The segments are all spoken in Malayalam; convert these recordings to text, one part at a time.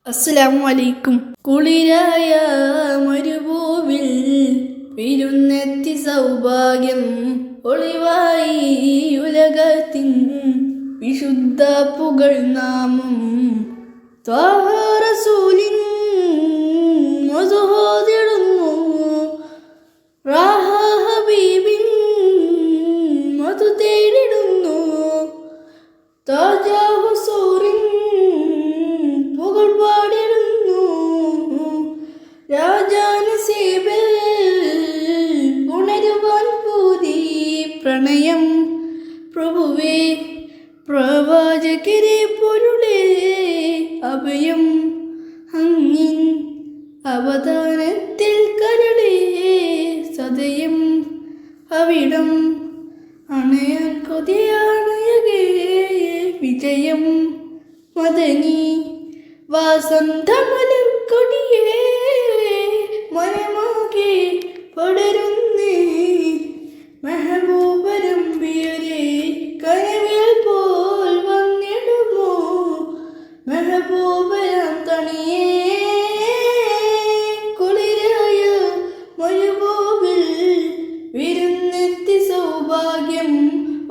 അസ്സലാമു അലൈക്കും. കുളിരായ മരുഭൂവിൽ വിരുന്നെത്തി സൗഭാഗ്യം ഒളിവായി ഉലകത്തിൻ വിശുദ്ധ പുകൾ നാമം ത്വാഹ റസൂലിൻ മധുഹോദിടുന്നു റാഹ ഹബീബിൻ മധു തേടിടുന്നു താജ ഹുസൂറിൻ പുകൾ പാടിടുന്നു രാജാനസീബിൽ ഉണരുവാൻ പൂതി പ്രണയം പ്രഭുവേ പ്രവാചകരെ പൊരുളേ അഭയം അങ്ങിൻ അവതാരത്തിൽ കരളേ സദയം അവിടം അണയാൻ കൊതിയാണയകേ വിജയം മദനി വാസന്തമലർ കൊടിയേ മനമാകെ പടരുന്നേ മെഹബൂബരമ്പിയരെ കനവിൽ പോൽ വന്നിടുമോ മെഹബൂബരം തണിയേ കുളിരായ മരുഭൂവിൽ വിരുന്നെത്തി സൗഭാഗ്യം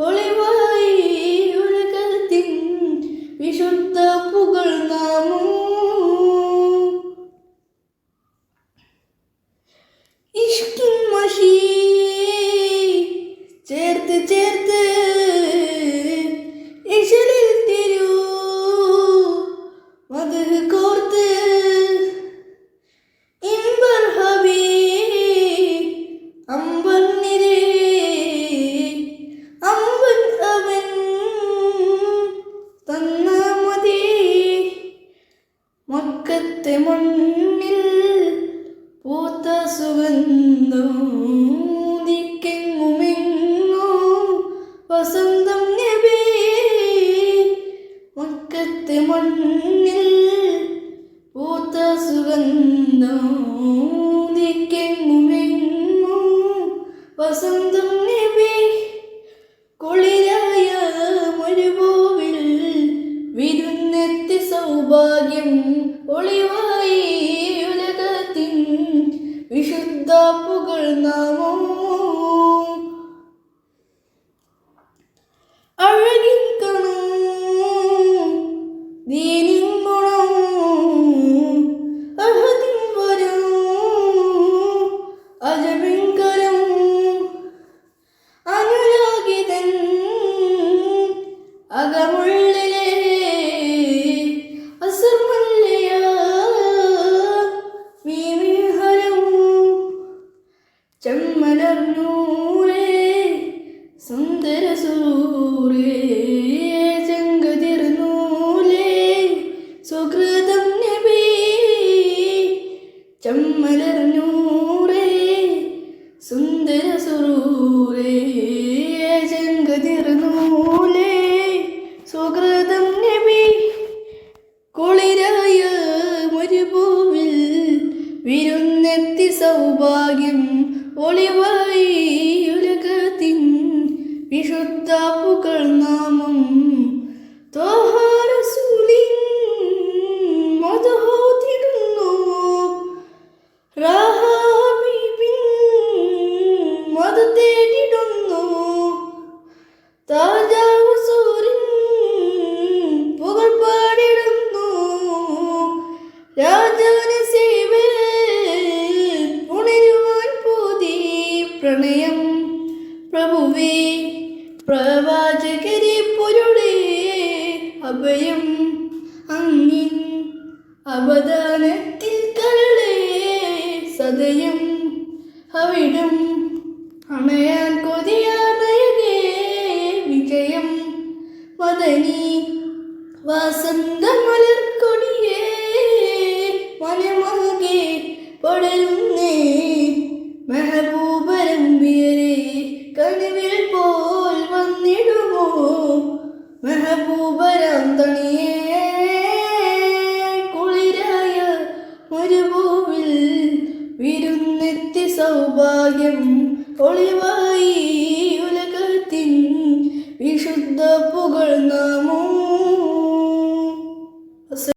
ഒളിവായി ഉലകത്തിൻ വിശുദ്ധ പുകൾ നാമം ഇഷ്കിൻ മഷി ചേർത്ത് ചേർത്ത് ഇശലിൽ തിരു മധു കോർത്ത് ഇമ്പർ ഹബീ അമ്പർ നിരേ അമ്പൻ അവൻ തന്നാമതേ മക്കത്തെ മണ്ണിൽ പൂത്ത സുഗന്ധം ദിക്കെങ്ങുമെങ്ങോ വസന്തം നബി മക്കത്തെ മണ്ണിൽ പൂത്ത സുഗന്ധം ദിക്കെങ്ങുമെങ്ങോ വസന്തം നബി കുളിരായ മരുഭൂവിൽ വിരുന്നെത്തി സൗഭാഗ്യം ഒളിവായി ഉലകത്തിൻ വിശുദ്ധ പുകൾ നാമം അഴകിൻ കണു ദീനിൻ ഗുണം അഹദിൻ വരം അജബിൻ കരം അനുരാഗിതൻ അകമുള്ളിലെ അസർമല്ലയ മീമിഹരം ചെമ്മലർന്നൂരേ സുന്ദര സുരൂരേ ജംഗതിർന്നൂലേ സുകൃതം നബി ചെമ്മലർന്നൂരേ സുന്ദര സുരൂരേ ജംഗതിർന്നൂലേ സുകൃതം നബി കുളിരായ മരുഭൂവിൽ വിരുന്നെത്തി സൗഭാഗ്യം ഒളിവായി ഉലകത്തിൻ വിശുദ്ധ പുകൾ നാമം ത്വാഹ റസൂലിൻ മധുഹോദിടുന്നു റാഹ ഹബീബിൻ മധു തേടിടുന്നു താജ ഹുസൂറിൻ പുകൾ പാടിടുന്നു രാജാനസീബിൽ ഉണരുവാൻ പൂതി പ്രണയം പ്രഭുവേ പ്രവാചകരെ പൊരുളേ അഭയം അങ്ങിൻ അവതാരത്തിൽ കരളേ സദയം അവിടം അണയാൻ കൊതിയാണയകേ വിജയം മദനി വാസന്തമലർ കൊടിയേ മനമാകെ പടരുന്നേ മെഹബൂബരമ്പിയരെ കനവിൽ പോൽ വന്നിടുമോ മെഹബൂബരം തണിയേ കുളിരായ മരുഭൂവിൽ വിരുന്നെത്തി സൗഭാഗ്യം ഒളിവാ